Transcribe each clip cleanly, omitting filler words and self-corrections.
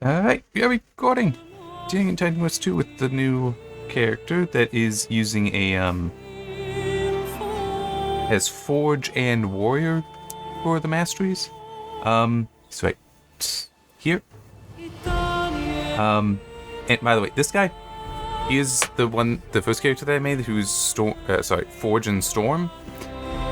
Alright, we are recording. Doing Titan Quest 2 with the new character that is using has Forge and Warrior for the masteries. So right here. And by the way, this guy is the first character that I made who's Forge and Storm.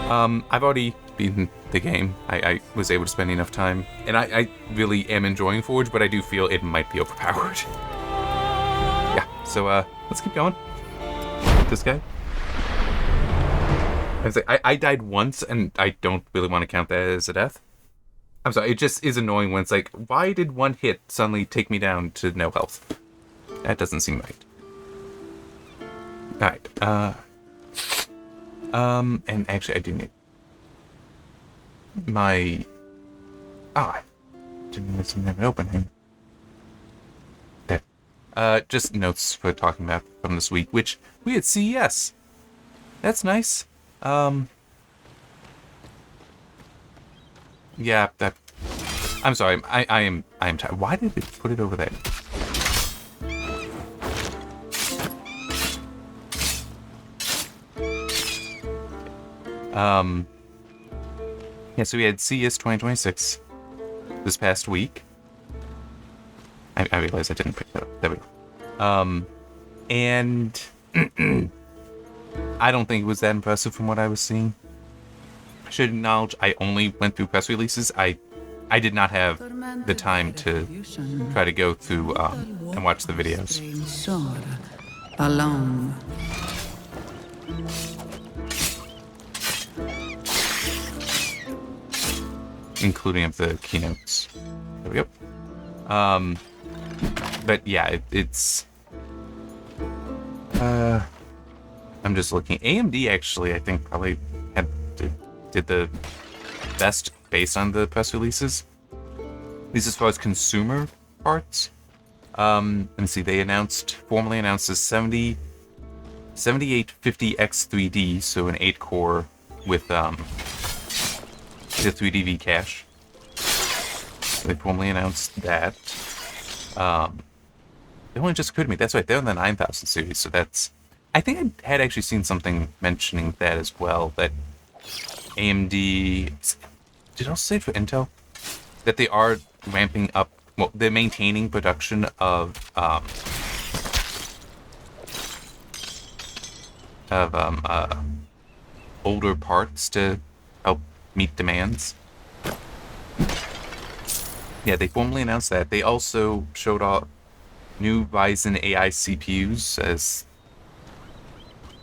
I've already beaten the game. I was able to spend enough time, and I really am enjoying Forge, but I do feel it might be overpowered. Yeah, so let's keep going with this guy. I died once, and I don't really want to count that as a death. I'm sorry, it just is annoying when it's like, why did one hit suddenly take me down to no health? That doesn't seem right. Alright, and actually I do need my... I didn't miss an opening. There. Just notes for talking about from this week, which we had CES. That's nice. Yeah, that... I'm sorry, I am tired. Why did it put it over there? Yeah, so we had CES 2026 this past week. I realized I didn't pick that up. There we go. And I don't think it was that impressive from what I was seeing. I should acknowledge I only went through press releases. I did not have the time to try to go through and watch the videos. Alone. Including of the keynotes. There we go. But yeah, it's... I'm just looking. AMD actually, I think, probably did the best based on the press releases. At least as far as consumer parts. Let me see, they formally announced a 7850X3D, so an 8-core with the 3D cache. They formally announced that. It only just occurred to me, that's right, they're in the 9000 series, so that's... I think I had actually seen something mentioning that as well, that AMD... Did I also say it for Intel? That they are ramping up... Well, they're maintaining production of older parts to help meet demands. Yeah, they formally announced that. They also showed off new Ryzen AI CPUs as...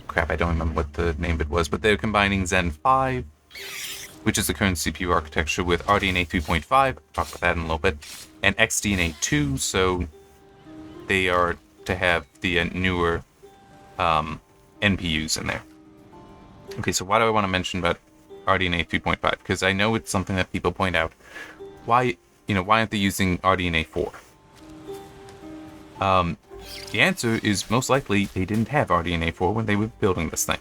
Crap, I don't remember what the name of it was, but they're combining Zen 5, which is the current CPU architecture, with RDNA 3.5, I'll talk about that in a little bit, and XDNA 2, so they are to have the newer NPUs in there. Okay, so why do I want to mention about RDNA 3.5? Because I know it's something that people point out. Why aren't they using RDNA 4? The answer is most likely they didn't have RDNA 4 when they were building this thing.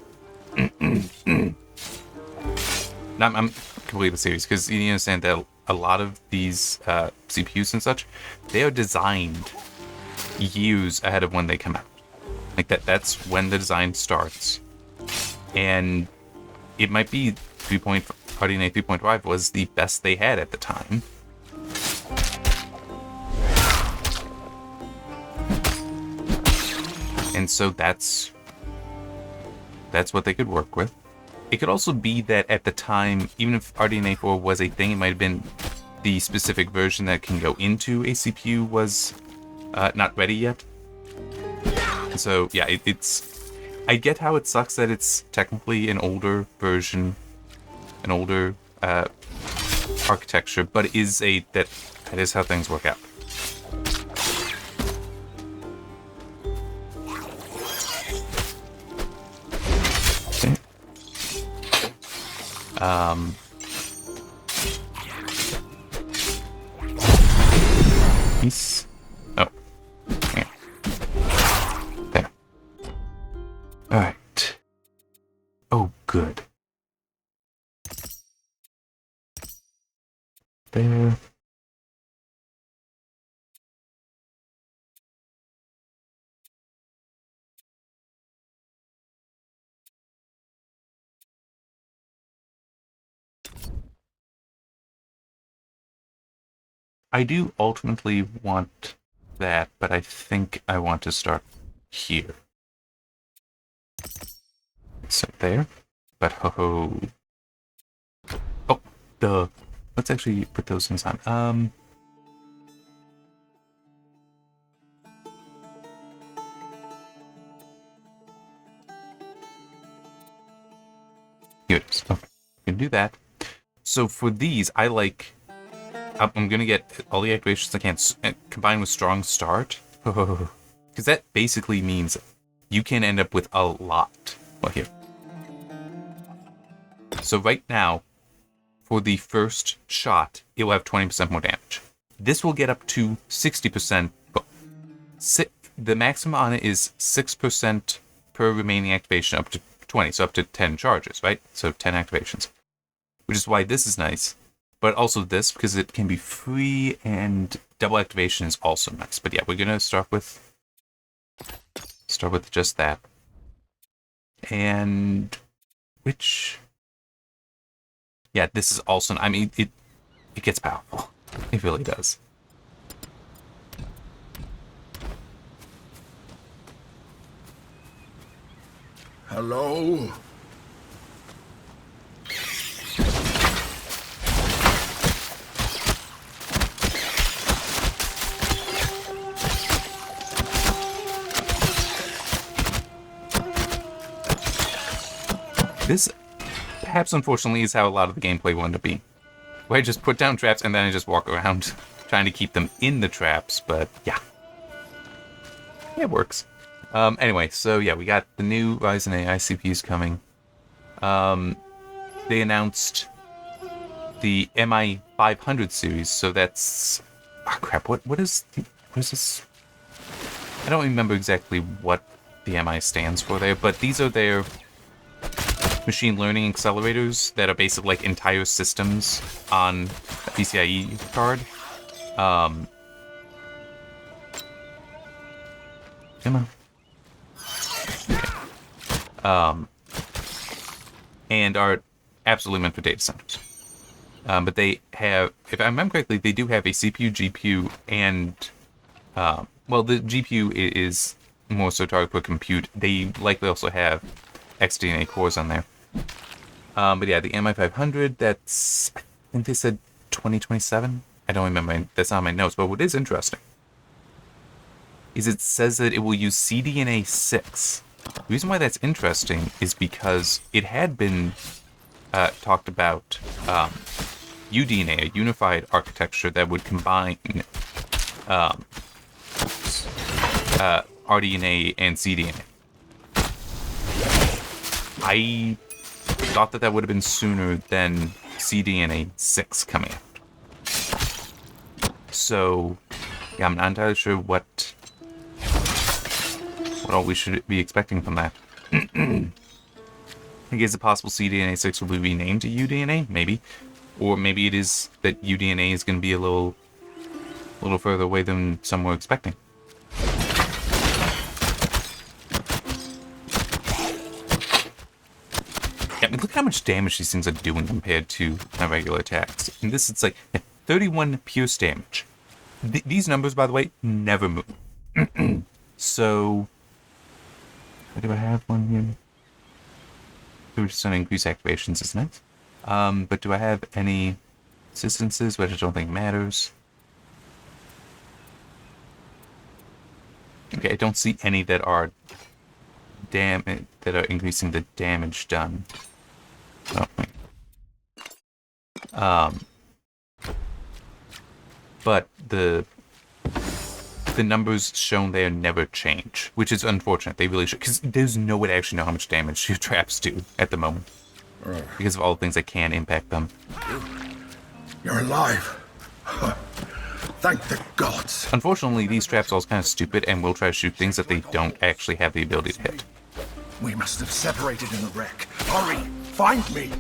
Now, I'm completely serious, because you understand that a lot of these CPUs and such, they are designed years ahead of when they come out. Like that's when the design starts. And it might be RDNA 3.5 was the best they had at the time. And so that's what they could work with. It could also be that at the time, even if RDNA 4 was a thing, it might have been the specific version that can go into a CPU was not ready yet. So yeah, it's... I get how it sucks that it's technically an older version, an older architecture, but it is that is how things work out. Peace. Oh. Yeah. There. Alright. Oh, good. There. I do ultimately want that, but I think I want to start here. So there. But ho-ho. Oh, duh. Let's actually put those things on. Here it is. Okay. We can do that. So for these, I like... I'm going to get all the activations I can combined with Strong Start. Because that basically means you can end up with a lot. Well, here. So right now, for the first shot, it will have 20% more damage. This will get up to 60%. The maximum on it is 6% per remaining activation up to 20. So up to 10 charges, right? So 10 activations. Which is why this is nice. But also this, because it can be free and double activation is also nice. But yeah, we're going to start with just that. And which... Yeah, this is also... I mean, it gets powerful. It really does. Hello? This, perhaps unfortunately, is how a lot of the gameplay will end up being. Where I just put down traps and then I just walk around trying to keep them in the traps, but yeah. It works. Anyway, so yeah, we got the new Ryzen AI CPUs coming. They announced the MI 500 series, so that's... Oh crap, what is this? I don't remember exactly what the MI stands for there, but these are their machine learning accelerators that are basically like entire systems on a PCIe card. Come on. Okay. And are absolutely meant for data centers. But they have, if I remember correctly, they do have a CPU, GPU, and well, the GPU is more so targeted for compute. They likely also have XDNA cores on there. But yeah, the MI500, that's, I think they said 2027? I don't remember, that's not on my notes, but what is interesting is it says that it will use CDNA 6. The reason why that's interesting is because it had been talked about UDNA, a unified architecture that would combine RDNA and CDNA. I thought that would have been sooner than CDNA 6 coming out. So, yeah, I'm not entirely sure what all we should be expecting from that. I think is it possible CDNA 6 will be renamed to UDNA? Maybe. Or maybe it is that UDNA is going to be a little further away than some were expecting. Yeah, I mean, look how much damage these things are doing compared to my regular attacks. And this, it's like 31 pierce damage. These numbers, by the way, never move. So, do I have one here? 30% increase activations is nice. But do I have any assistances, which I don't think matters? Okay, I don't see any that are increasing the damage done. Oh, wait. But the numbers shown there never change, which is unfortunate. They really should, because there's no way to actually know how much damage your traps do at the moment, because of all the things that can impact them. You're alive. Thank the gods. Unfortunately, these traps are all kind of stupid and will try to shoot things that they don't actually have the ability to hit. We must have separated in the wreck. Hurry, find me.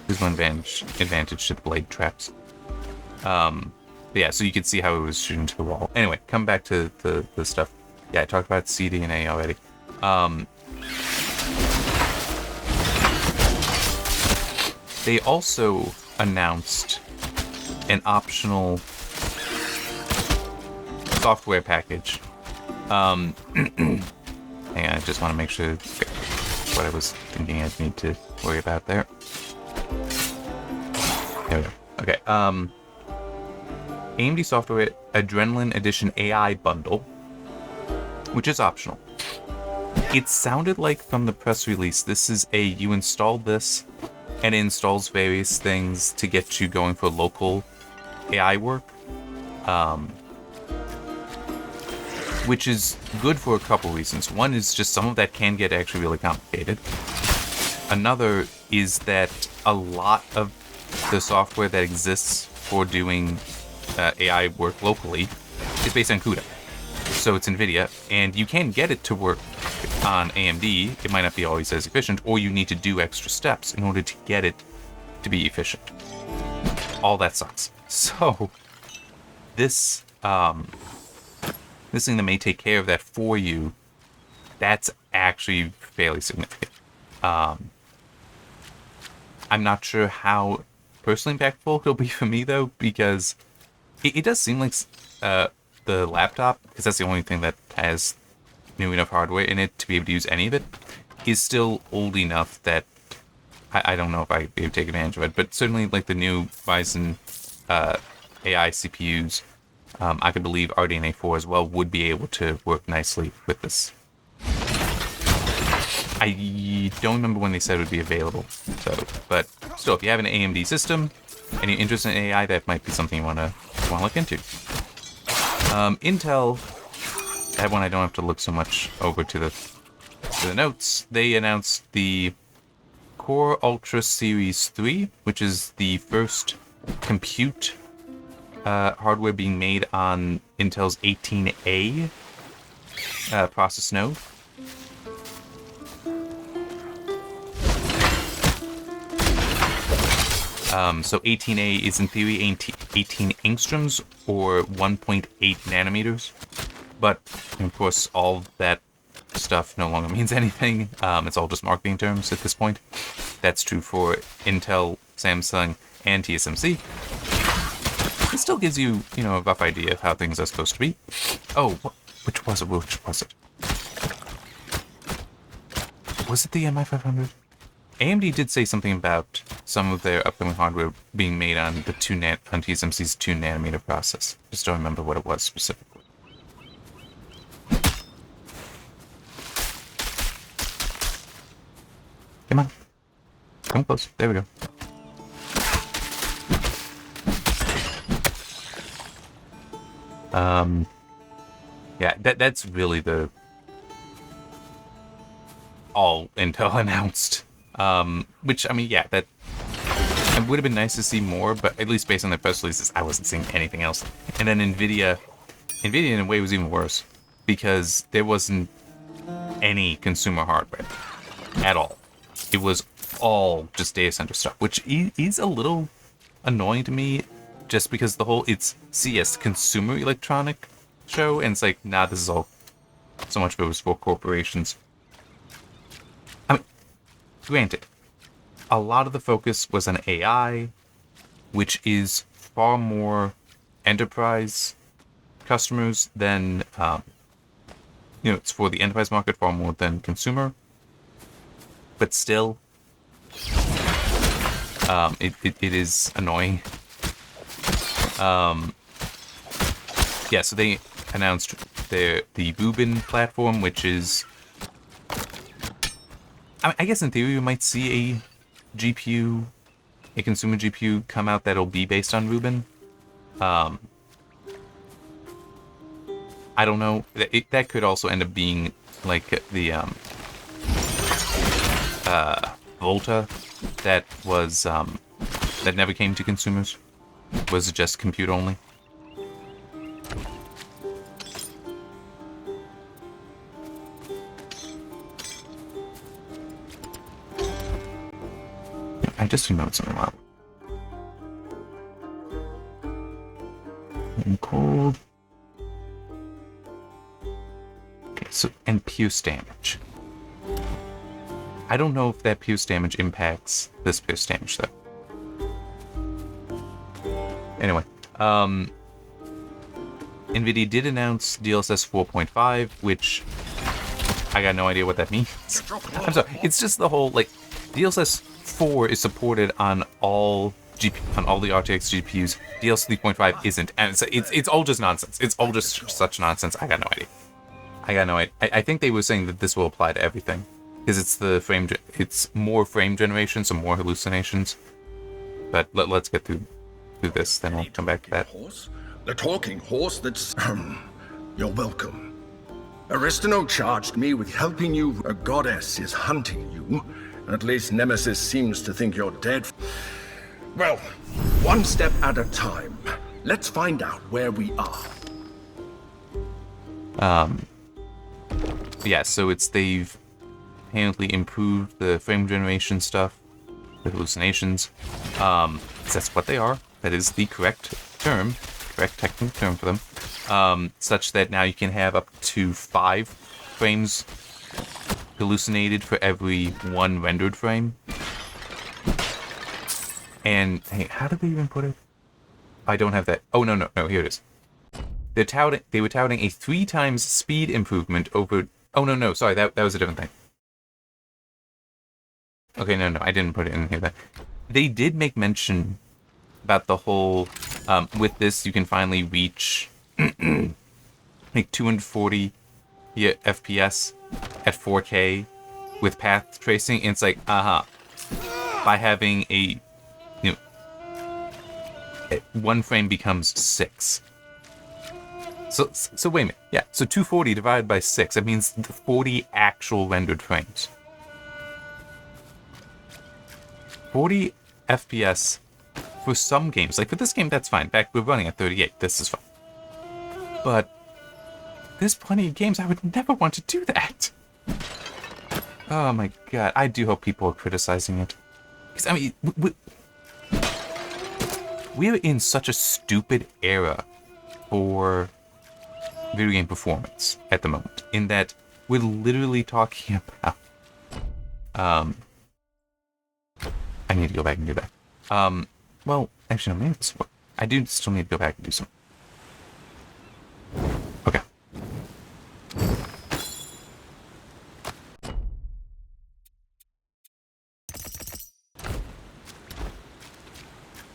There's one advantage to the blade traps. Yeah, so you can see how it was shooting to the wall. Anyway, come back to the stuff. Yeah, I talked about CDNA already. They also announced an optional software package. Hang on, I just want to make sure what I was thinking I'd need to worry about there. There we go. Okay, AMD Software Adrenaline Edition AI Bundle, which is optional. It sounded like from the press release, this is you install this, and it installs various things to get you going for local AI work. Which is good for a couple reasons. One is just some of that can get actually really complicated. Another is that a lot of the software that exists for doing AI work locally is based on CUDA. So it's NVIDIA, and you can get it to work on AMD. It might not be always as efficient, or you need to do extra steps in order to get it to be efficient. All that sucks. So this thing that may take care of that for you, that's actually fairly significant. I'm not sure how personally impactful it'll be for me, though, because it does seem like the laptop, because that's the only thing that has new enough hardware in it to be able to use any of it, is still old enough that I don't know if I'd be able to take advantage of it, but certainly like the new Ryzen AI CPUs, I could believe RDNA 4 as well would be able to work nicely with this. I don't remember when they said it would be available, so, but still, if you have an AMD system and you're interested in AI, that might be something you want to look into. Intel, that one I don't have to look so much over to the notes. They announced the Core Ultra Series 3, which is the first compute hardware being made on Intel's 18A process node. So 18A is in theory 18 angstroms, or 1.8 nanometers. But, of course, all that stuff no longer means anything. It's all just marketing terms at this point. That's true for Intel, Samsung, and TSMC. It still gives you, a rough idea of how things are supposed to be. Oh, which was it? Was it the MI500? AMD did say something about some of their upcoming hardware being made on the on TSMC's 2 nanometer process. Just don't remember what it was specifically. Come on. Come close. There we go. Yeah, that's really all Intel announced. Which, I mean, yeah, that it would have been nice to see more, but at least based on the press releases, I wasn't seeing anything else. And then NVIDIA in a way was even worse, because there wasn't any consumer hardware at all. It was all just data center stuff, which is a little annoying to me, just because it's CS, consumer electronic show, and it's like, nah, this is all, so much of it was for corporations. I mean, granted, a lot of the focus was on AI, which is far more enterprise customers than, it's for the enterprise market far more than consumer. But still, it is annoying. Yeah, so they announced the Rubin platform, which is, I guess in theory we might see a consumer GPU come out that'll be based on Rubin. I don't know. That could also end up being like the Volta that was that never came to consumers. Was just compute only. I just remembered something wild. And cold. Okay, so, and Pierce damage. I don't know if that Pierce damage impacts this Pierce damage, though. NVIDIA did announce DLSS 4.5, which I got no idea what that means. I'm sorry, it's just the whole, like, DLSS 4 is supported on all the RTX GPUs. DLSS 3.5 isn't, and it's all just nonsense. It's all just such nonsense. I got no idea. I think they were saying that this will apply to everything, because it's more frame generation, so more hallucinations. But let's get through this, then we'll come back to that. Horse? The talking horse that's... You're welcome. Aristino charged me with helping you. A goddess is hunting you. At least Nemesis seems to think you're dead. Well, one step at a time. Let's find out where we are. Yeah, so they've apparently improved the frame generation stuff, the hallucinations. That's what they are. That is the correct technical term for them. Such that now you can have up to 5 frames hallucinated for every 1 rendered frame. And hey, how did they even put it? I don't have that. Oh no, here it is. They were touting a 3 times speed improvement over. Oh no, sorry, that was a different thing. Okay, no, I didn't put it in here. They did make mention about the whole. With this, you can finally reach like 240 FPS at 4K with path tracing. And it's like, by having a 1 frame becomes 6. So wait a minute. Yeah, so 240 divided by 6, that means 40 actual rendered frames. 40 FPS for some games. Like for this game, that's fine. In fact, we're running at 38. This is fine. But there's plenty of games I would never want to do that. Oh my god. I do hope people are criticizing it. Because, I mean, we're in such a stupid era for video game performance at the moment, in that we're literally talking about I need to go back and do that. Well, actually no, maybe this will. I do still need to go back and do some. Okay.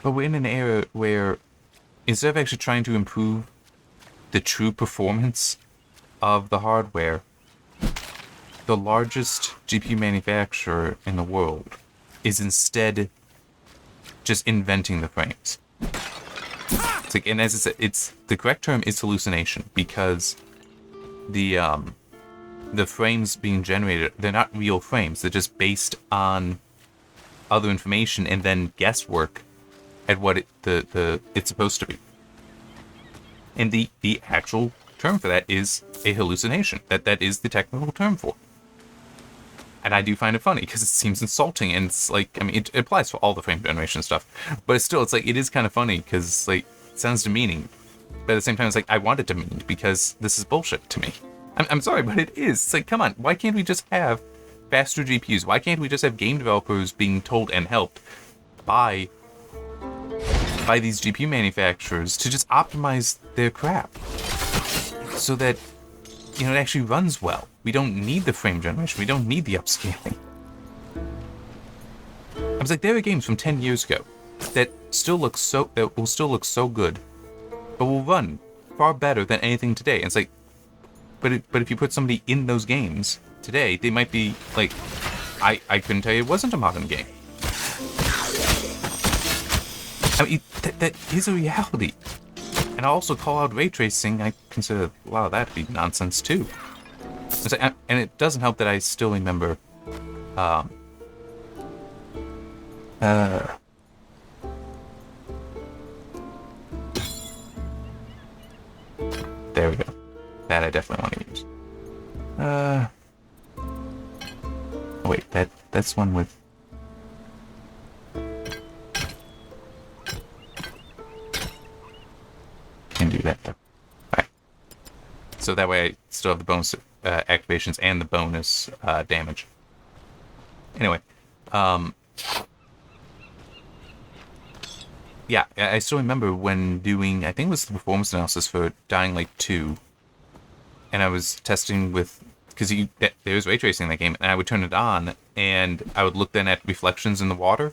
But we're in an era where instead of actually trying to improve the true performance of the hardware, the largest GPU manufacturer in the world is instead just inventing the frames. It's like, and as I said, the correct term is hallucination, because the frames being generated, they're not real frames. They're just based on other information and then guesswork at what it's supposed to be. And the actual term for that is a hallucination. That is the technical term for it. And I do find it funny because it seems insulting, and it's like, I mean, it applies for all the frame generation stuff, but it's still, it's like, it is kind of funny because, like, it sounds demeaning, but at the same time, it's like, I want it to mean, because this is bullshit to me. I'm sorry, but it is. It's like, come on, why can't we just have faster GPUs? Why can't we just have game developers being told and helped by these GPU manufacturers to just optimize their crap so that, you know, it actually runs well. We don't need the frame generation. We don't need the upscaling. I was like, there are games from 10 years ago that will still look so good, but will run far better than anything today. And it's like, but if you put somebody in those games today, they might be like, I couldn't tell you it wasn't a modern game. I mean, that is a reality. And I also call out ray tracing. I consider a lot of that to be nonsense too. And it doesn't help that I still remember there we go. That I definitely want to use. Oh wait, that's one with. Can do that though. Alright. So that way I still have the bonus activations and the bonus damage. Anyway, yeah, I still remember when doing, I think it was the performance analysis for Dying Light 2, and I was testing with, because there was ray tracing in that game, and I would turn it on, and I would look then at reflections in the water.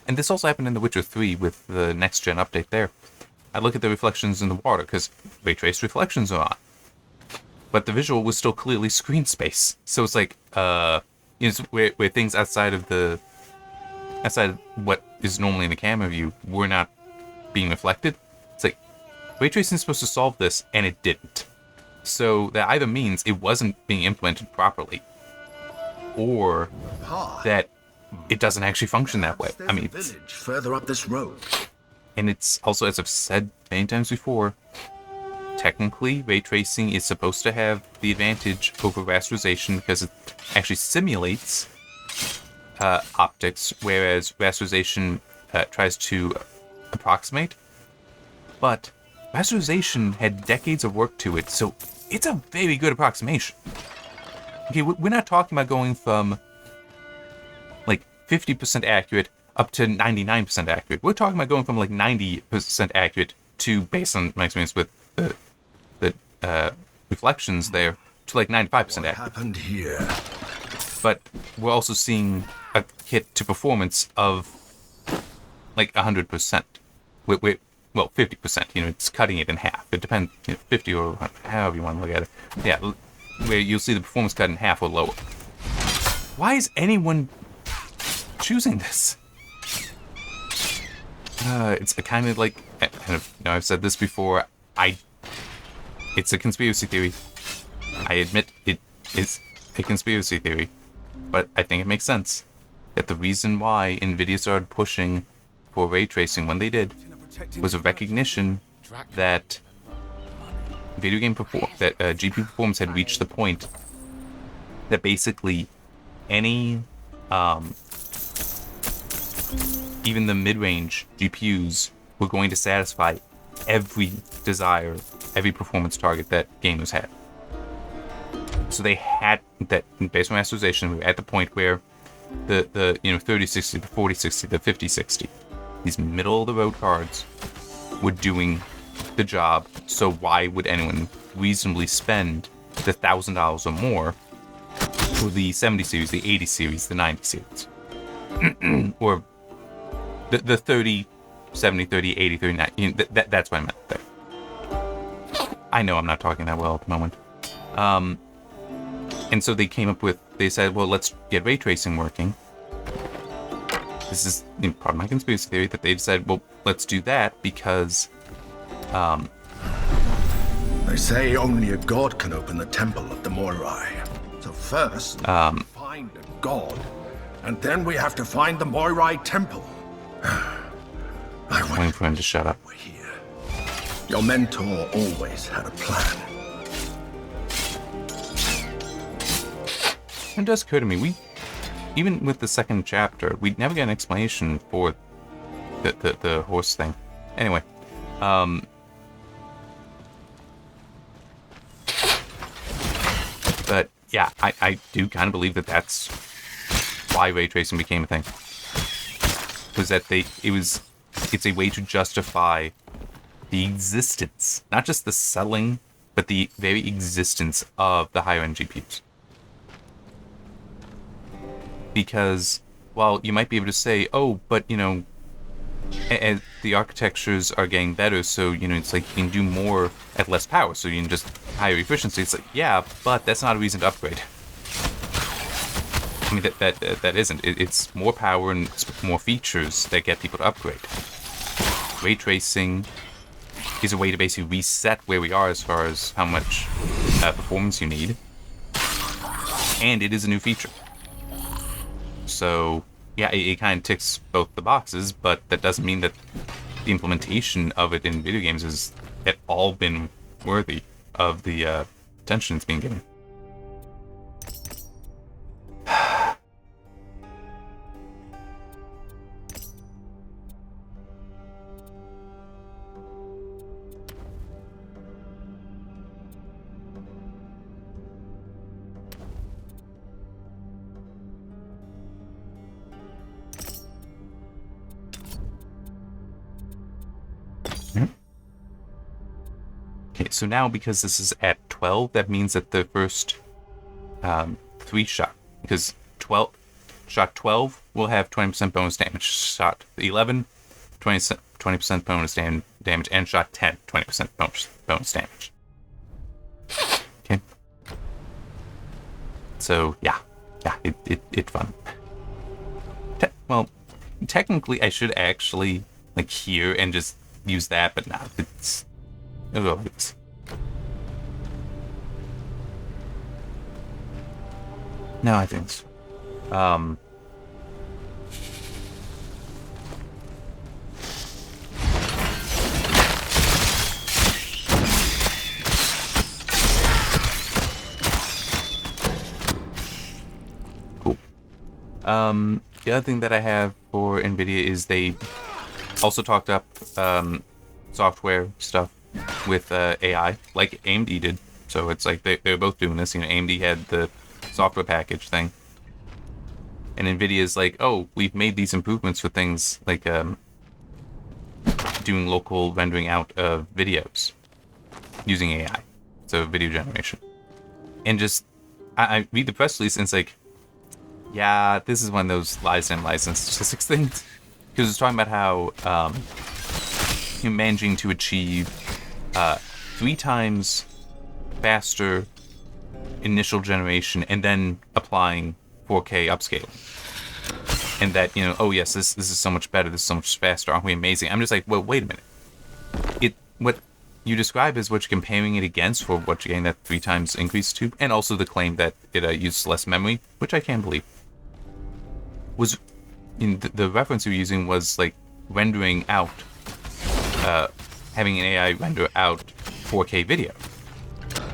And this also happened in The Witcher 3 with the next-gen update there. I'd look at the reflections in the water, because ray traced reflections are on. But the visual was still clearly screen space. So it's like, where things outside of what is normally in the camera view were not being reflected. It's like, ray tracing is supposed to solve this, and it didn't. So that either means it wasn't being implemented properly, or that it doesn't actually function that way. I mean, village further up this road. And it's also, as I've said many times before, technically, ray tracing is supposed to have the advantage over rasterization because it actually simulates optics, whereas rasterization tries to approximate. But rasterization had decades of work to it, so it's a very good approximation. Okay, we're not talking about going from like 50% accurate up to 99% accurate. We're talking about going from like 90% accurate to, based on my experience with the reflections there, to like 95% accurate. Happened here? But we're also seeing a hit to performance of like 100%. Well, 50%. It's cutting it in half. It depends, 50 or however you want to look at it. Yeah, where you'll see the performance cut in half or lower. Why is anyone choosing this? It's a kind of like, I've said this before. It's a conspiracy theory. I admit it is a conspiracy theory, but I think it makes sense that the reason why NVIDIA started pushing for ray tracing when they did was a recognition that GPU performance had reached the point that basically any even the mid-range GPUs were going to satisfy every desire, every performance target that gamers had. So they had that, based on rasterization, we were at the point where the 3060, the 4060, the 5060, these middle-of-the-road cards were doing the job. So why would anyone reasonably spend the $1,000 or more for the 70 series, the 80 series, the 90 series, or the 30, 70, 30, 80, 39? That's what I meant there. I know I'm not talking that well at the moment. And so they said, well, let's get ray tracing working. This is part of my conspiracy theory, that they decided, well, let's do that because they say only a god can open the temple of the Moirai. So first, find a god, and then we have to find the Moirai temple. I'm waiting for him to shut up. We're here. Your mentor always had a plan. It does occur to me, even with the second chapter, we never get an explanation for the horse thing. Anyway, but yeah, I do kind of believe that that's why ray tracing became a thing. Was that it's a way to justify the existence, not just the selling, but the very existence of the higher end GPUs. Because while you might be able to say, oh, but as the architectures are getting better, so it's like you can do more at less power, so you can just higher efficiency. It's like, yeah, but that's not a reason to upgrade. I mean, that isn't. It's more power and more features that get people to upgrade. Ray tracing is a way to basically reset where we are as far as how much performance you need, and it is a new feature. So, yeah, it kind of ticks both the boxes, but that doesn't mean that the implementation of it in video games has at all been worthy of the attention it's being given. Okay, so now because this is at 12, that means that the first 3 shot, because shot 12 will have 20% bonus damage, shot 11, 20% bonus damage, and shot 10, 20% bonus damage. Okay. So, yeah, it's fun. Well, technically, I should actually, like, hear and just use that, but nah, it's... No, I think so. Cool. The other thing that I have for NVIDIA is they also talked up software stuff with AI, like AMD did. So it's like they're both doing this. You know, AMD had the software package thing, and NVIDIA's like, oh, we've made these improvements for things like doing local rendering out of videos using AI, so video generation. And just I read the press release and it's like, yeah, this is one of those license statistics things, because it's talking about how you're managing to achieve 3 times faster initial generation and then applying 4K upscaling. And that, you know, oh yes, this is so much better, this is so much faster, aren't we amazing? I'm just like, well, wait a minute. What you describe is what you're comparing it against for what you're getting that 3 times increase to, and also the claim that it uses less memory, which I can't believe. Was the reference you're using was like rendering out, having an AI render out 4K video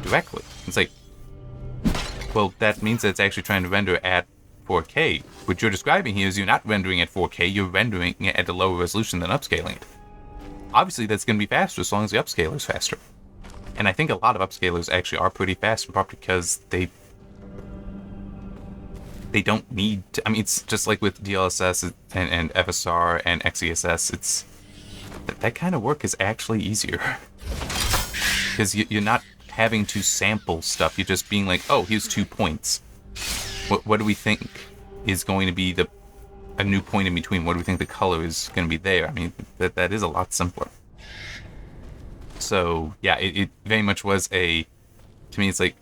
directly. It's like, well, that means that it's actually trying to render at 4K. What you're describing here is you're not rendering at 4K, you're rendering it at a lower resolution than upscaling it. Obviously, that's going to be faster as long as the upscaler is faster. And I think a lot of upscalers actually are pretty fast, in part because they don't need to, I mean, it's just like with DLSS and FSR and XeSS, it's that kind of work is actually easier. Because you're not having to sample stuff, you're just being like, oh, here's 2 points. What do we think is going to be a new point in between? What do we think the color is going to be there? I mean, that is a lot simpler. So, yeah, it very much was to me, it's like,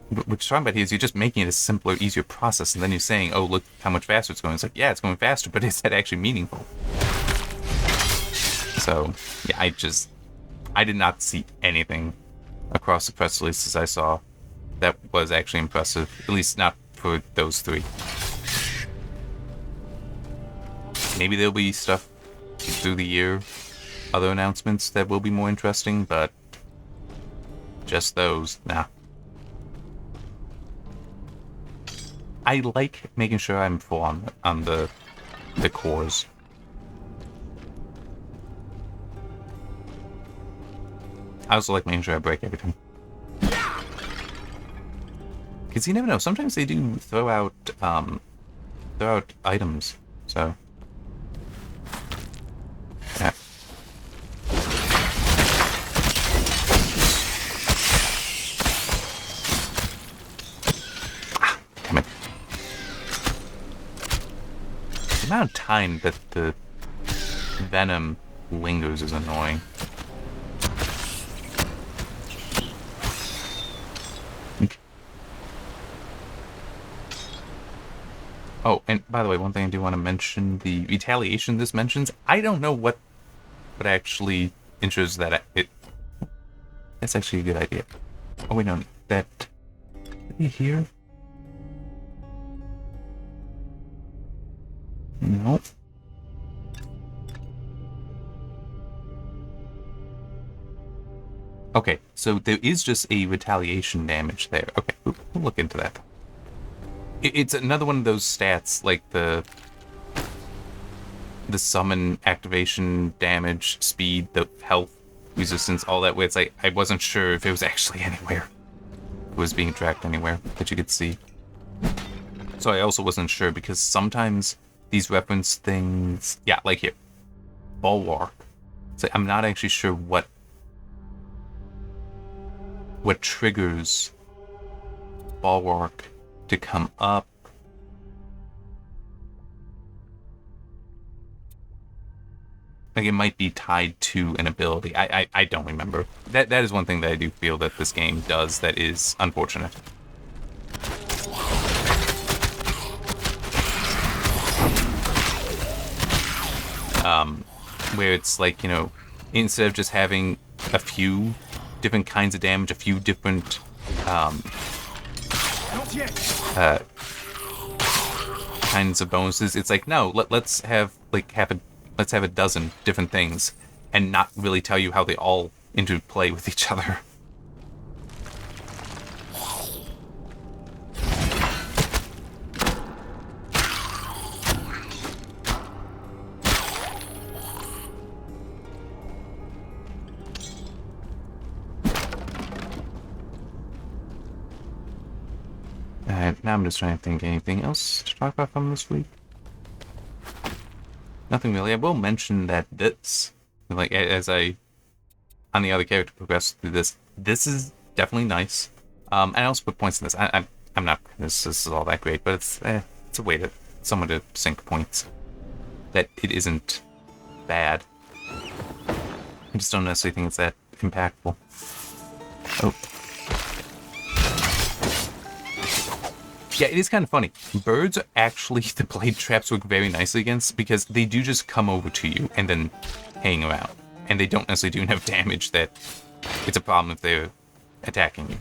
what you're talking about here is you're just making it a simpler, easier process, and then you're saying, oh, look how much faster it's going. It's like, yeah, it's going faster, but is that actually meaningful? So, yeah, I did not see anything across the press releases I saw that was actually impressive, at least not for those 3. Maybe there'll be stuff through the year, other announcements that will be more interesting, but just those, nah. I like making sure I'm full on the cores. I also like making sure I break everything. Because you never know, sometimes they do throw out items, so... Yeah. Damn it. The amount of time that the venom lingers is annoying. Oh, and by the way, one thing I do want to mention, the retaliation this mentions, I don't know what actually ensures that it... That's actually a good idea. Oh, wait, no, that... Here? No. Okay, so there is just a retaliation damage there. Okay, we'll look into that. It's another one of those stats, like the summon, activation, damage, speed, the health, resistance, all that way. It's like, I wasn't sure if it was actually anywhere. It was being tracked anywhere that you could see. So I also wasn't sure, because sometimes these reference things... Yeah, like here. Bulwark. So I'm not actually sure what what triggers Bulwark to come up. Like, it might be tied to an ability. I don't remember. That is one thing that I do feel that this game does that is unfortunate. Where it's like, you know, instead of just having a few different kinds of damage, a few different kinds of bonuses, it's like, no, let's have a dozen different things and not really tell you how they all interplay with each other. Now I'm just trying to think anything else to talk about from this week. Nothing really. I will mention that this, like, as I, on the other character, progress through this is definitely nice. And I also put points in this. I'm not, this is all that great, but it's a way to, someone to sync points. That it isn't bad. I just don't necessarily think it's that impactful. Oh. Yeah, it is kind of funny. Birds are actually the blade traps work very nicely against, because they do just come over to you and then hang around. And they don't necessarily do enough damage that it's a problem if they're attacking you.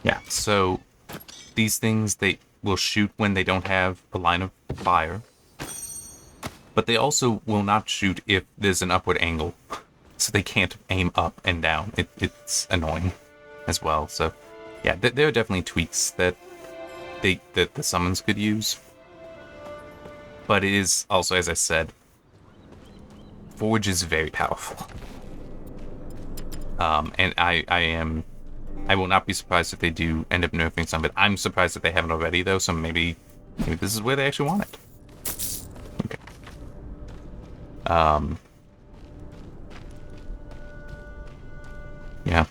Yeah, so these things, they will shoot when they don't have a line of fire. But they also will not shoot if there's an upward angle. So they can't aim up and down. It's annoying as well. So yeah, there are definitely tweaks that the summons could use. But it is also, as I said, Forge is very powerful. And I will not be surprised if they do end up nerfing some, but I'm surprised that they haven't already, though, so maybe this is where they actually want it. Okay. Yeah.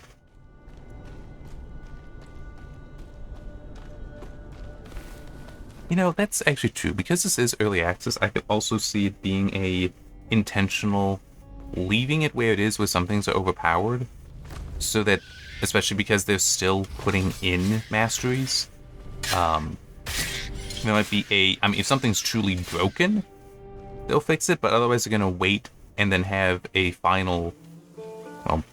You know, that's actually true. Because this is early access, I could also see it being a intentional leaving it where it is, where some things are overpowered, so that, especially because they're still putting in masteries, there might be I mean, if something's truly broken, they'll fix it, but otherwise they're going to wait and then have a final, well,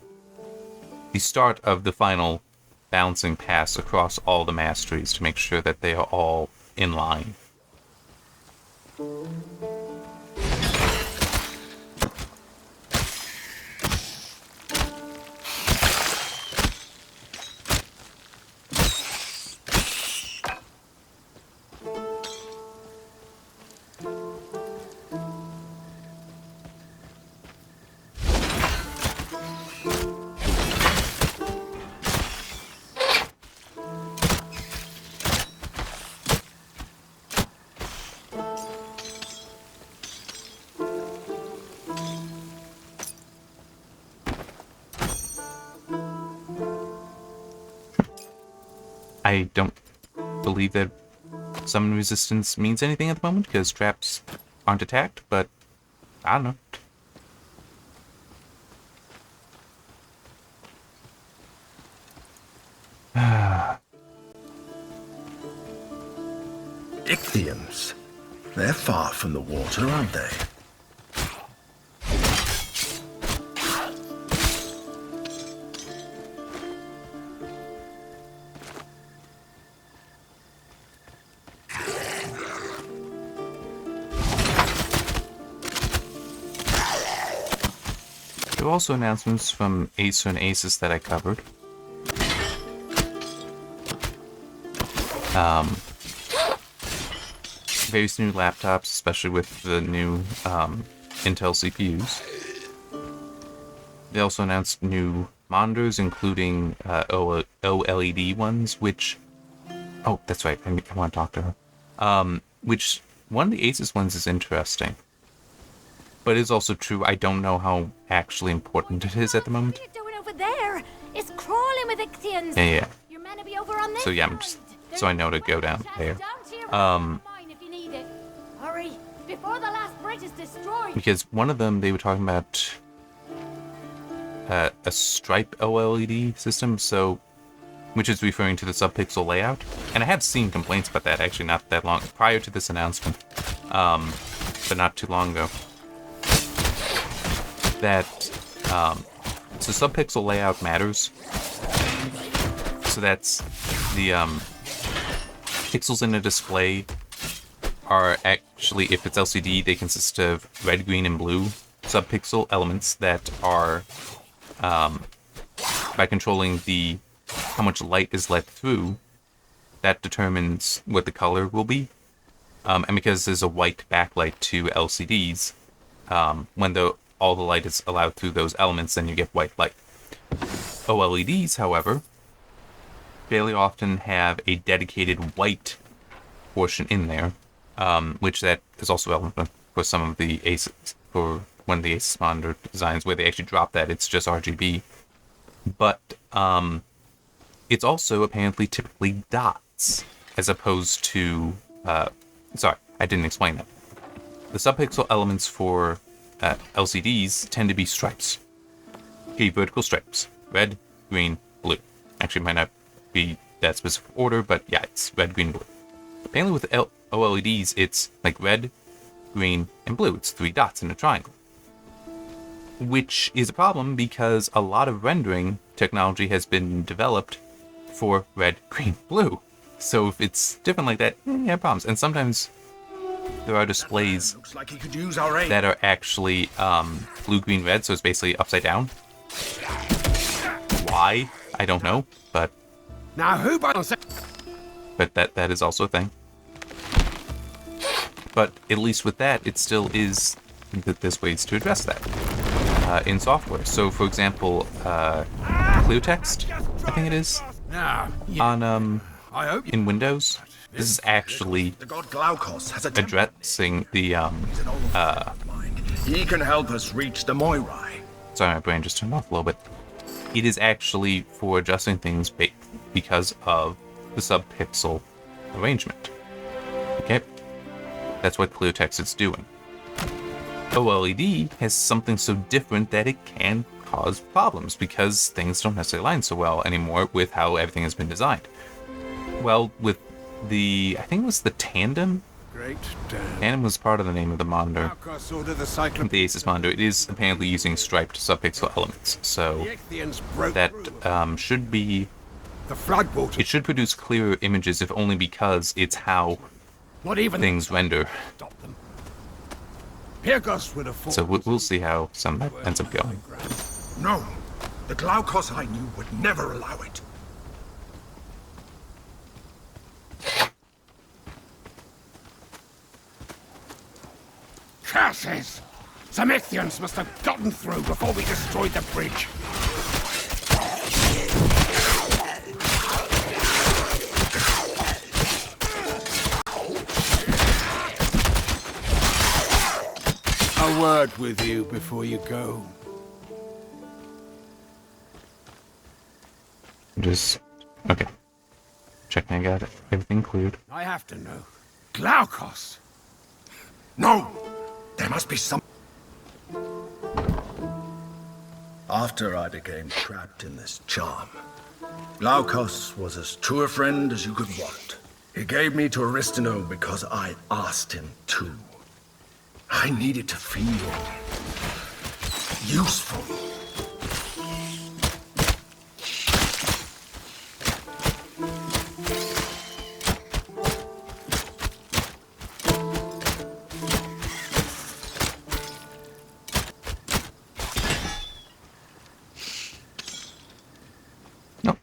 the start of the final balancing pass across all the masteries to make sure that they are all in line. I don't believe that summon resistance means anything at the moment, because traps aren't attacked, but I don't know. Ichthyans. They're far from the water, aren't they? were also announcements from Acer and Asus that I covered. Various new laptops, especially with the new Intel CPUs. They also announced new monitors, including OLED ones, which... Oh, that's right, I want to talk to her. Which, one of the Asus ones is interesting. But it is also true, I don't know how actually important it is at the moment. What are you doing over there? It's crawling with Ichthians. Yeah. You're meant to be over on this So yeah, I'm side. just... So I know to go down there. Mine if you need it. Hurry, before the last bridge is destroyed. Because one of them, they were talking about a stripe OLED system, so which is referring to the subpixel layout. And I have seen complaints about that actually not that long prior to this announcement, but not too long ago. That so subpixel layout matters. So that's the pixels in a display are actually, if it's LCD, they consist of red, green, and blue subpixel elements that are, by controlling how much light is let through, that determines what the color will be. And because there's a white backlight to LCDs, when all the light is allowed through those elements, then you get white light. OLEDs, however, fairly often have a dedicated white portion in there, which that is also relevant for some of the Asus, for one of the Asus monitor designs where they actually drop that, it's just RGB. But it's also apparently typically dots, as opposed to, sorry, I didn't explain that. The subpixel elements for LCDs tend to be stripes. Okay, vertical stripes. Red, green, blue. Actually, it might not be that specific order, but yeah, it's red, green, blue. Apparently with OLEDs, it's like red, green, and blue. It's 3 dots in a triangle. Which is a problem because a lot of rendering technology has been developed for red, green, blue. So if it's different like that, you have problems. And sometimes there are displays Looks like he could use our aid. that are actually blue, green, red, so it's basically upside down. Why? I don't know, but Now who by that is also a thing. But at least with that, it still is that there's ways to address that in software. So, for example, clear text, I think it is, Now, on I hope in Windows. This is actually the god Glaukos has a addressing the He can help us reach the Moirai. sorry, my brain just turned off a little bit. It is actually for adjusting things because of the subpixel arrangement. Okay, that's what clear text is doing. OLED has something so different that it can cause problems because things don't necessarily align so well anymore with how everything has been designed. Well, with I think it was the Tandem. Great Dan. Tandem was part of the name of the monitor. Glaucus ordered the cyclone. The Asus monitor. It is apparently using striped subpixel elements, so The Ichthians broke that through. should be. The floodwaters. It should produce clearer images, if only because it's how Not even things render. stop them. Pyrgos would have fought. So we'll see how some of that ends up going. No, the Glaukos I knew would never allow it. Curses! Some Ichthians must have gotten through before we destroyed the bridge. A word with you before you go. Just okay. Checking, I got everything cleared. I have to know. Glaukos! No! There must be some... After I became trapped in this charm, Glaukos was as true a friend as you could want. He gave me to Aristino because I asked him to. I needed to feel useful.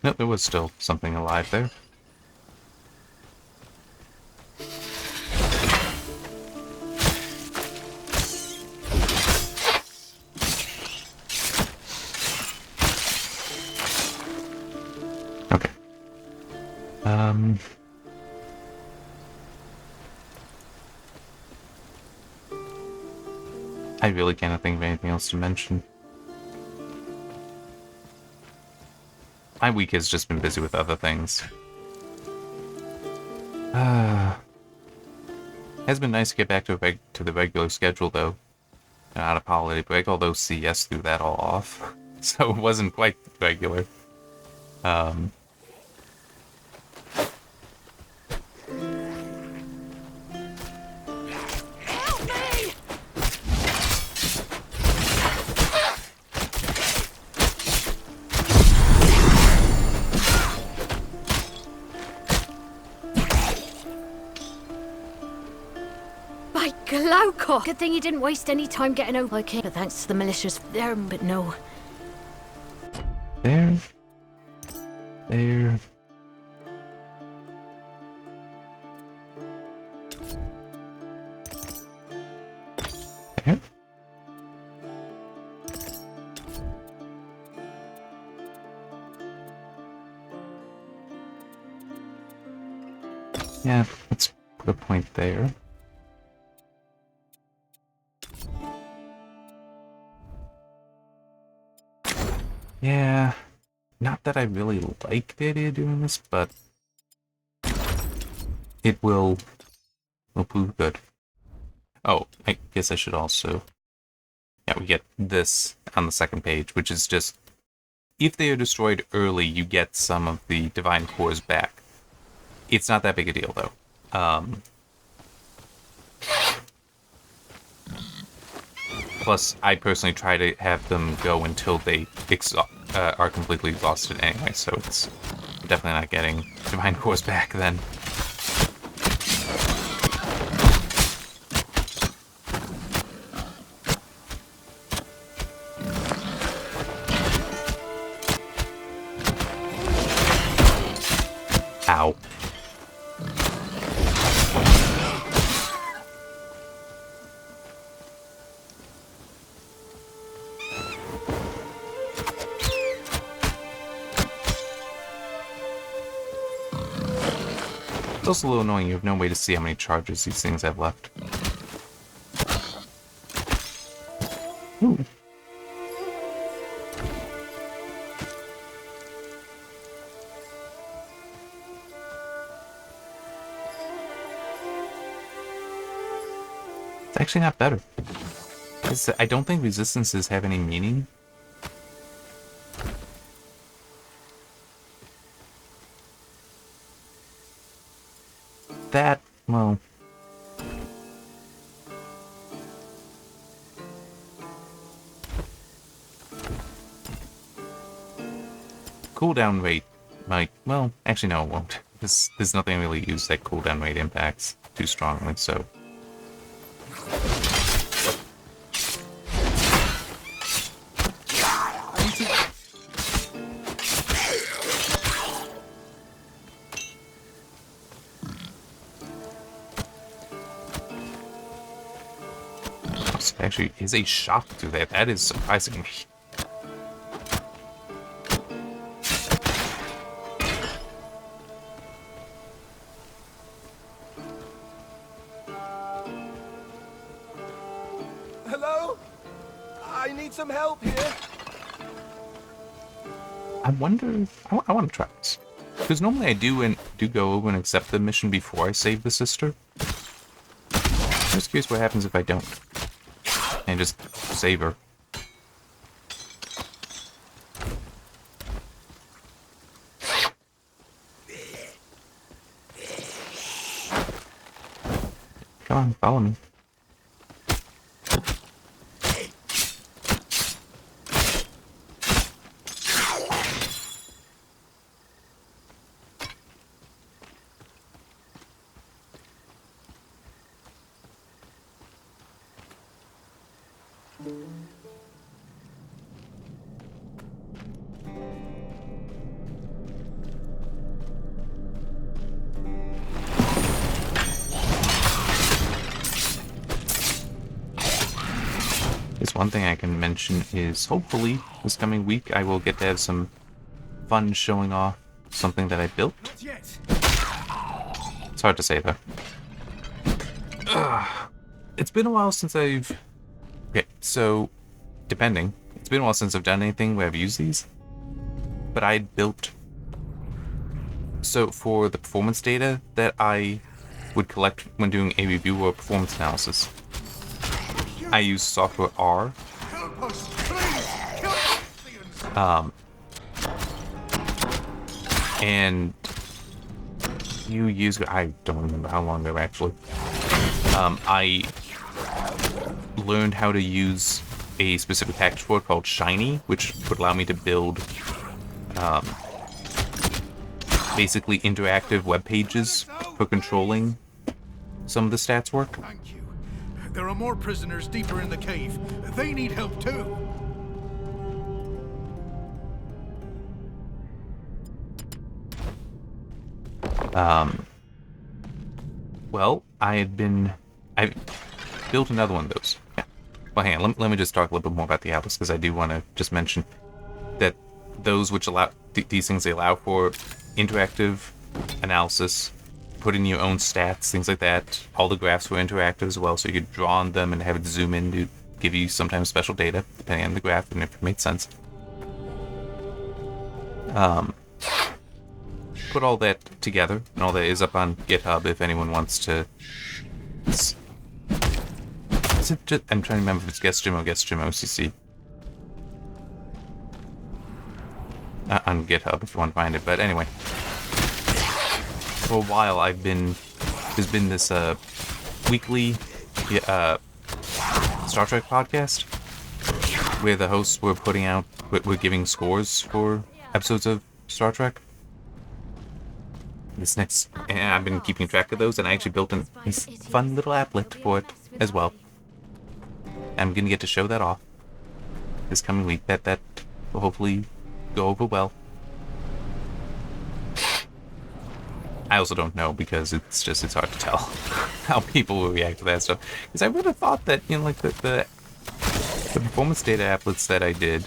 Nope, there was still something alive there. Okay. I really cannot think of anything else to mention. My week has just been busy with other things. Has been nice to get back to the regular schedule, though. Not a holiday break, although CS threw that all off. So it wasn't quite regular. By Glauco! Good thing you didn't waste any time getting over. Okay, but thanks to the militias there, but no. There. There. There. Yeah, let's put a point there. Yeah, not that I really like the idea of doing this, but it will prove good. Oh, I guess I should also... Yeah, we get this on the second page, which is just... If they are destroyed early, you get some of the divine cores back. It's not that big a deal, though. Plus, I personally try to have them go until they are completely exhausted anyway, so it's definitely not getting divine cores back then. Ow. It's also a little annoying, you have no way to see how many charges these things have left. Ooh. It's actually not better. I don't think resistances have any meaning. That, well... Cooldown rate might... Well, actually no, it won't. There's nothing really used that cooldown rate impacts too strongly, so... Actually, is a shot through that. That is surprising me. Hello? I need some help here. I wonder... I want to try this. Because normally I do go over and accept the mission before I save the sister. I'm just curious what happens if I don't. And just save her. Come on, follow me. guess one thing I can mention is hopefully this coming week I will get to have some fun showing off something that I built. It's hard to say though. It's been a while since I've... Okay, so, depending. It's been a while since I've done anything where I've used these. But I built... So, for the performance data that I would collect when doing a review or performance analysis, I use software R. And you use... I don't remember how long ago, actually. I learned how to use a specific package for it called Shiny, which would allow me to build basically interactive web pages for controlling some of the stats work. Thank you. There are more prisoners deeper in the cave. They need help too. Well, I built another one of those. Yeah. Well, hang on, let me just talk a little bit more about the Atlas, because I do want to just mention that those which allow, these things, they allow for interactive analysis, put in your own stats, things like that. All the graphs were interactive as well, so you could draw on them and have it zoom in to give you sometimes special data, depending on the graph and if it made sense. Put all that together, and all that is up on GitHub if anyone wants to... Is it just, I'm trying to remember if it's GuestJim or GuestJim OCC. On GitHub if you want to find it, but anyway. For a while there's been this weekly Star Trek podcast where the hosts were putting out, were giving scores for episodes of Star Trek. And I've been keeping track of those, and I actually built this fun little applet for it as well. I'm gonna get to show that off this coming week. That will hopefully go over well. I also don't know, because it's hard to tell how people will react to that stuff. Because I would have thought that, you know, like the performance data applets that I did,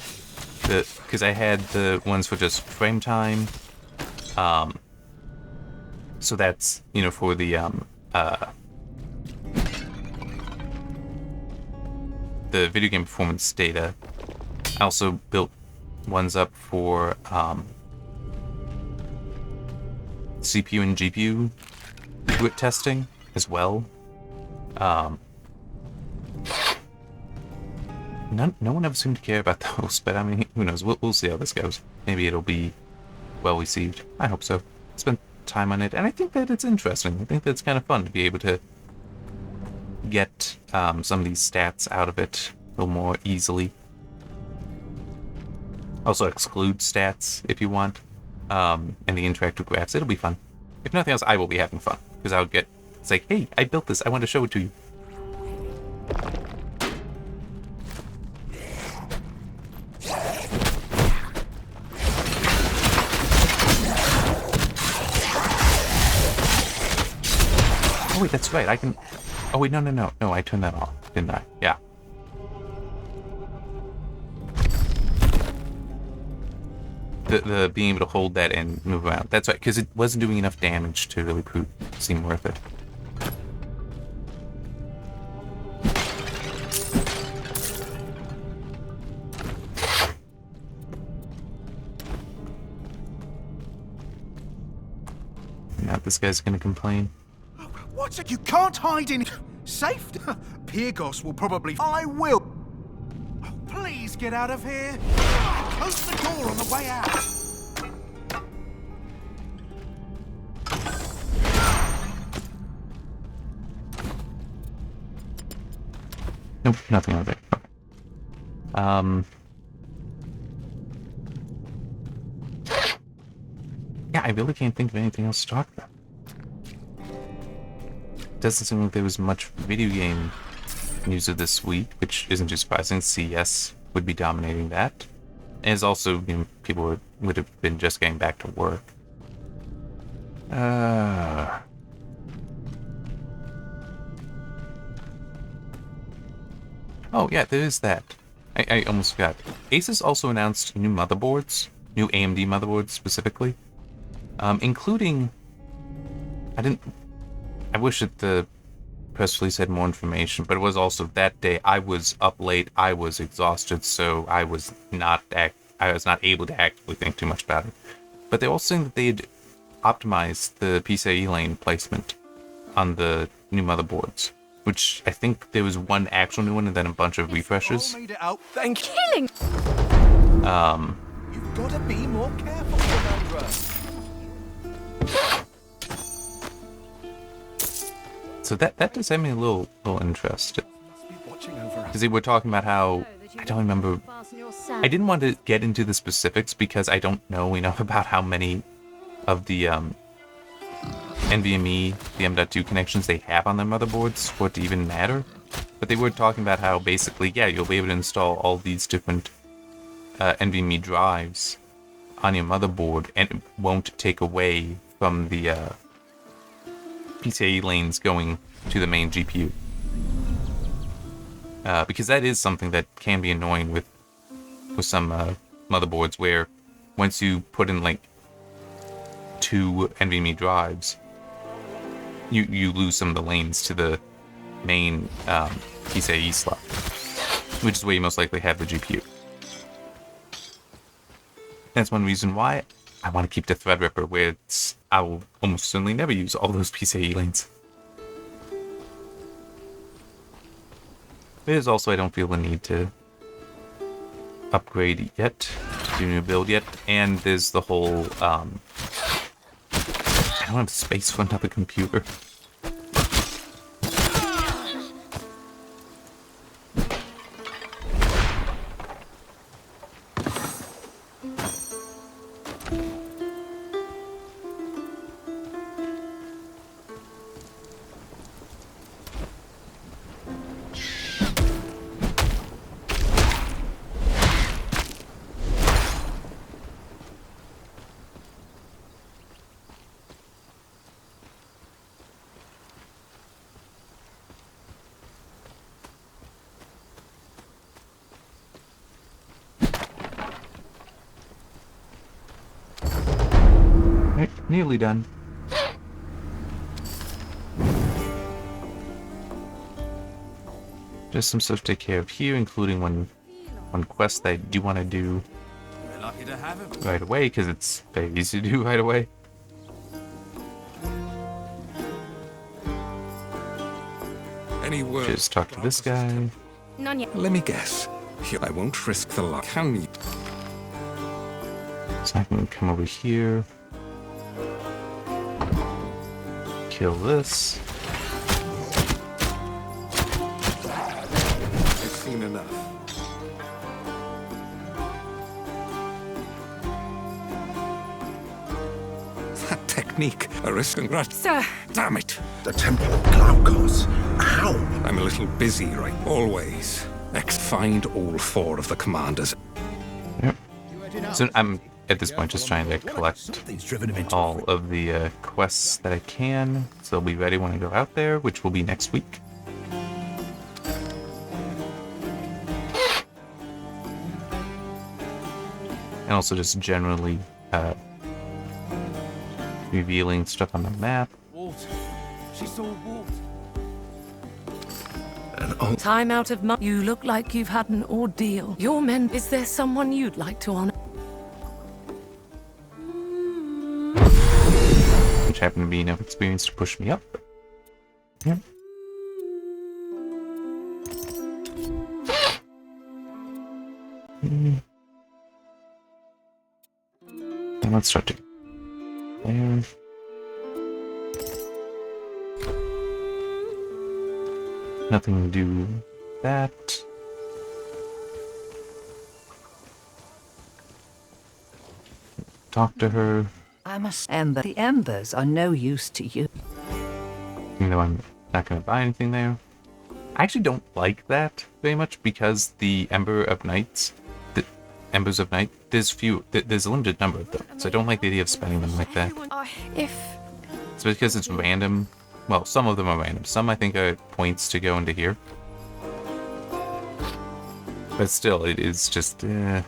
because I had the ones for just frame time, so that's, you know, for the video game performance data. I also built ones up for CPU and GPU testing as well. No one ever seemed to care about those, but I mean, who knows? We'll see how this goes. Maybe it'll be well received. I hope so. Spent time on it, and I think that it's interesting. I think that it's kind of fun to be able to get some of these stats out of it a little more easily. Also exclude stats if you want, and the interactive graphs. It'll be fun. If nothing else, I will be having fun, because I'll get, it's like, hey, I built this, I want to show it to you. Oh wait, that's right, I can... Oh wait, no, I turned that off, didn't I? Yeah. The being able to hold that and move around. That's right, because it wasn't doing enough damage to really seem worth it. Now this guy's gonna complain. What's it? You can't hide in... Safe? Pyrgos will probably... I will! Oh, please get out of here! Close the door on the way out! Nope, nothing over there. Yeah, I really can't think of anything else to talk about. Doesn't seem like there was much video game news of this week, which isn't too surprising. CS would be dominating that. And it's also, you know, people would have been just getting back to work. Oh, yeah, there is that. I almost forgot. Asus also announced new motherboards, new AMD motherboards specifically, including... I wish that the press release had more information, but it was also that day I was up late, I was exhausted, so I was not able to actively think too much about it. But they're also saying that they had optimized the PCIe lane placement on the new motherboards, which I think there was one actual new one and then a bunch of refreshes. All made it out. Thank you. Killing. You've got to be more careful, Commander. So that does have me a little interested. Must be watching over us. Because they were talking about how, I don't remember, I didn't want to get into the specifics because I don't know enough about how many of the NVMe, the M.2 connections they have on their motherboards for it to even matter. But they were talking about how basically, yeah, you'll be able to install all these different NVMe drives on your motherboard and it won't take away from the PCIe lanes going to the main GPU. Because that is something that can be annoying with some motherboards where once you put in like 2 NVMe drives, you lose some of the lanes to the main PCIe slot, which is where you most likely have the GPU. That's one reason why I want to keep the Threadripper, where I will almost certainly never use all those PCIe lanes. There's also, I don't feel the need to upgrade yet, do a new build yet, and there's the whole, I don't have space for another computer. Right, nearly done. Just some stuff to take care of here, including one quest that I do want to do We're lucky to have him. right away, because it's very easy to do right away. Any word? Just talk to this guy. None yet. Let me guess. I won't risk the luck. Can you? So I can come over here. Kill this. I've seen enough. That technique, aristocrat. Sir. Damn it! The Temple of Glaukos. How? I'm a little busy, right? Always. Find all 4 of the commanders. Yep. So I'm at this point just trying to collect all of the quests that I can, so they'll be ready when I go out there, which will be next week. And also just generally revealing stuff on the map. Water. She saw water. Time out of money. You look like you've had an ordeal. Your men, is there someone you'd like to honor? Which happened to be enough experience to push me up. Yep. And let's start to there. Nothing to do with that. Talk to her. I must. Ember. The embers are no use to you. Even though I'm not going to buy anything there. I actually don't like that very much because the Embers of Night, there's a limited number of them, so I don't like the idea of spending them like that. It's because it's random. Well, some of them are random. Some I think are points to go into here. But still, it is just, at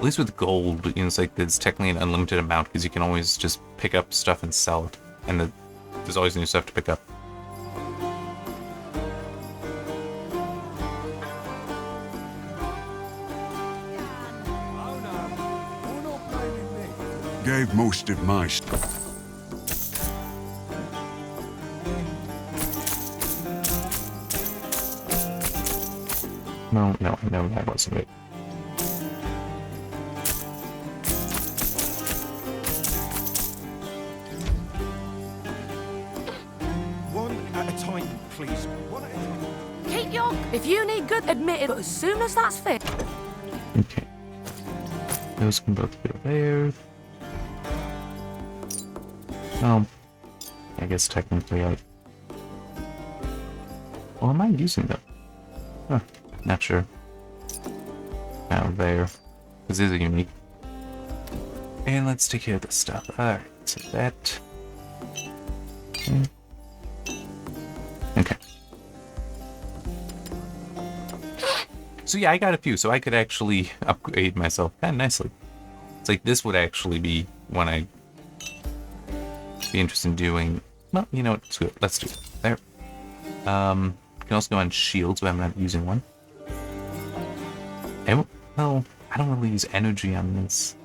least with gold, you know, it's like there's technically an unlimited amount because you can always just pick up stuff and sell it. And there's always new stuff to pick up. Gave most of my stuff. No, that wasn't it. One at a time, please. One at a time. Keep your... If you need good, admit it, but as soon as that's fit. Okay. Those can both go there. Oh. I guess technically I... Well, am I using them? Huh. Not sure. Now there. This is a unique. And let's take care of this stuff. Alright, so that. Okay. So yeah, I got a few, so I could actually upgrade myself kind of nicely. It's like this would actually be one I'd be interested in doing. Well, you know what? Let's do it. Let's do it. There. You can also go on shields, but I'm not using one. And, well, I don't really use energy on this.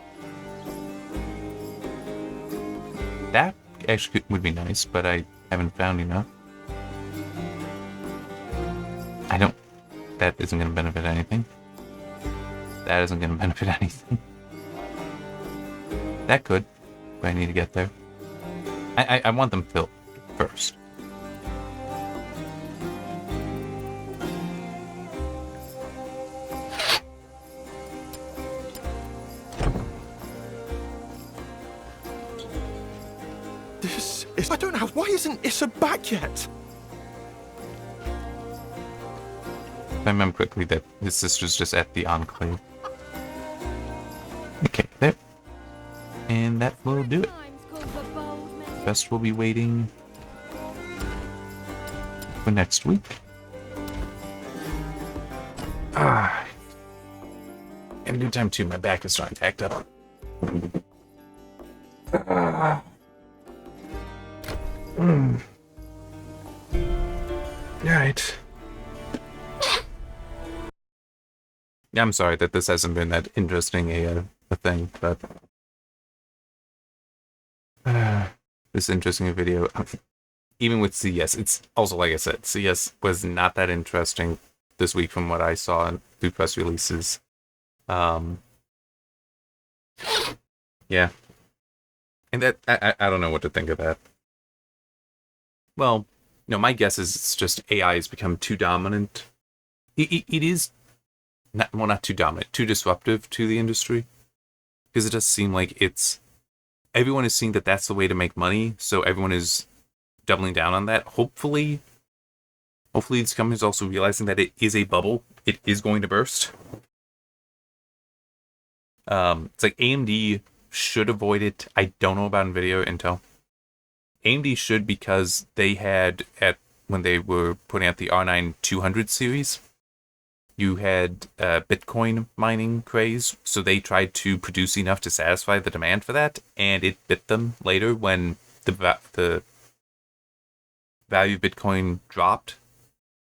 That actually would be nice, but I haven't found enough. I don't... That isn't going to benefit anything. That isn't going to benefit anything. That could, but I need to get there. I want them filled first. This is... I don't know. Why isn't Issa back yet? I remember quickly that his sister's just at the Enclave. Okay, there. And that will do it. Rest will be waiting for next week. Ah. And good time too, my back is starting to act up. Alright. Yeah, I'm sorry that this hasn't been that interesting a thing, but this interesting video. Even with CS, it's also, like I said, CS was not that interesting this week from what I saw through press releases. Yeah. And that, I don't know what to think of that. Well, no, my guess is it's just AI has become too dominant. It is, not too dominant, too disruptive to the industry. Because it does seem like everyone is seeing that that's the way to make money, so everyone is doubling down on that. Hopefully these companies are also realizing that it is a bubble. It is going to burst. It's like AMD should avoid it. I don't know about NVIDIA or Intel. AMD should, because they had, when they were putting out the R9 200 series, you had Bitcoin mining craze, so they tried to produce enough to satisfy the demand for that, and it bit them later when the value of Bitcoin dropped,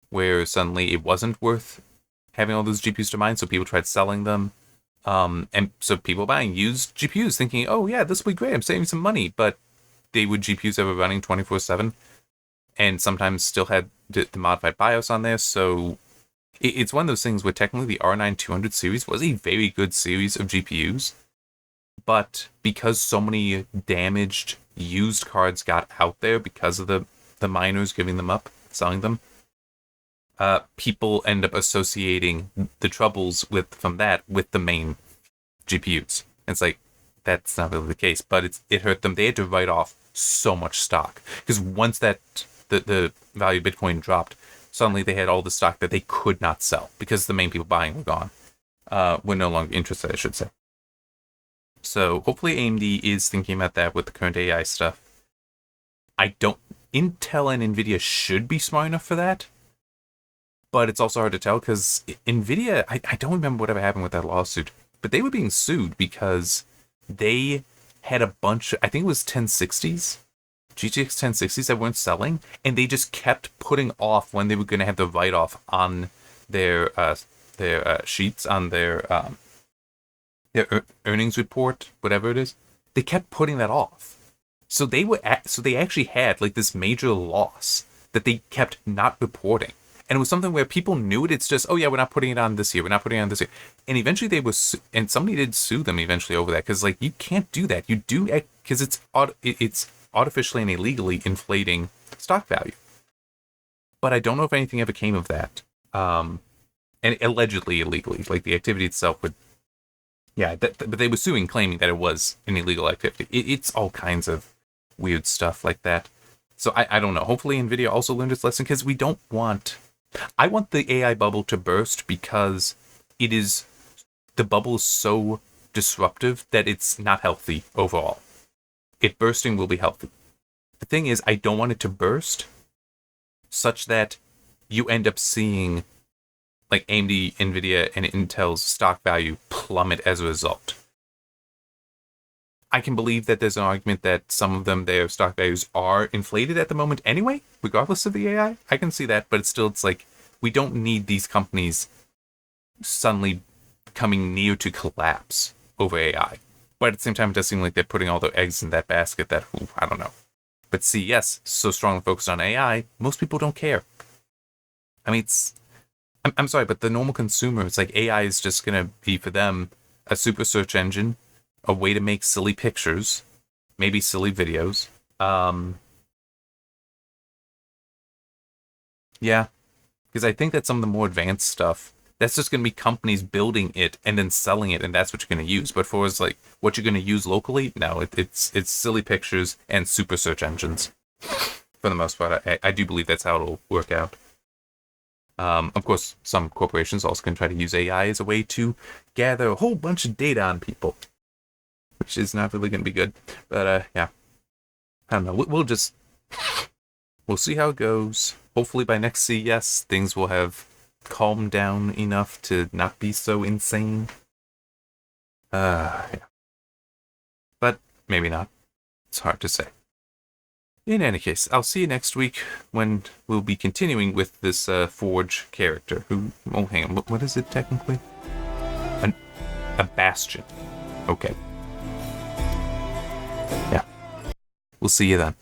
where suddenly it wasn't worth having all those GPUs to mine, so people tried selling them. And so people buying used GPUs thinking, oh yeah, this will be great, I'm saving some money, but they were GPUs that were running 24/7, and sometimes still had the modified BIOS on there, so it's one of those things where technically the R9 200 series was a very good series of GPUs, but because so many damaged used cards got out there because of the miners giving them up, selling them, people end up associating the troubles from that with the main GPUs. It's like, that's not really the case, but it hurt them. They had to write off so much stock because once that the value of Bitcoin dropped, suddenly they had all the stock that they could not sell because the main people buying were gone. Were no longer interested, I should say. So hopefully AMD is thinking about that with the current AI stuff. Intel and NVIDIA should be smart enough for that. But it's also hard to tell because NVIDIA, I don't remember whatever happened with that lawsuit, but they were being sued because they had a bunch of, I think it was 1060s, GTX 1060s that weren't selling, and they just kept putting off when they were going to have the write-off on their sheets, on their earnings report, whatever it is. They kept putting that off. So they actually had like this major loss that they kept not reporting. And it was something where people knew it. It's just, oh yeah, we're not putting it on this year. We're not putting it on this year. And eventually they was, and somebody did sue them eventually over that. Because like, you can't do that. You do, because it's artificially and illegally inflating stock value. But I don't know if anything ever came of that. And allegedly illegally, like the activity itself would, yeah, but they were suing, claiming that it was an illegal activity. It's all kinds of weird stuff like that. So I don't know. Hopefully NVIDIA also learned its lesson, because I want the AI bubble to burst because the bubble is so disruptive that it's not healthy overall. It bursting will be healthy. The thing is, I don't want it to burst such that you end up seeing like AMD, NVIDIA, and Intel's stock value plummet as a result. I can believe that there's an argument that some of them, their stock values are inflated at the moment anyway, regardless of the AI. I can see that, but it's like, we don't need these companies suddenly coming near to collapse over AI. But at the same time, it does seem like they're putting all their eggs in that basket that, I don't know. But CES, so strongly focused on AI, most people don't care. I mean, I'm sorry, but the normal consumer, it's like AI is just going to be for them a super search engine, a way to make silly pictures, maybe silly videos. Yeah, because I think that some of the more advanced stuff, that's just going to be companies building it and then selling it, and that's what you're going to use. But for like what you're going to use locally, no, it's silly pictures and super search engines. For the most part, I do believe that's how it'll work out. Of course, some corporations also can try to use AI as a way to gather a whole bunch of data on people, which is not really going to be good. But yeah, I don't know. We'll see how it goes. Hopefully by next CES, things will have calmed down enough to not be so insane. Yeah. But maybe not. It's hard to say. In any case, I'll see you next week when we'll be continuing with this Forge character. Oh, hang on. What is it technically? A bastion. Okay. Yeah. We'll see you then.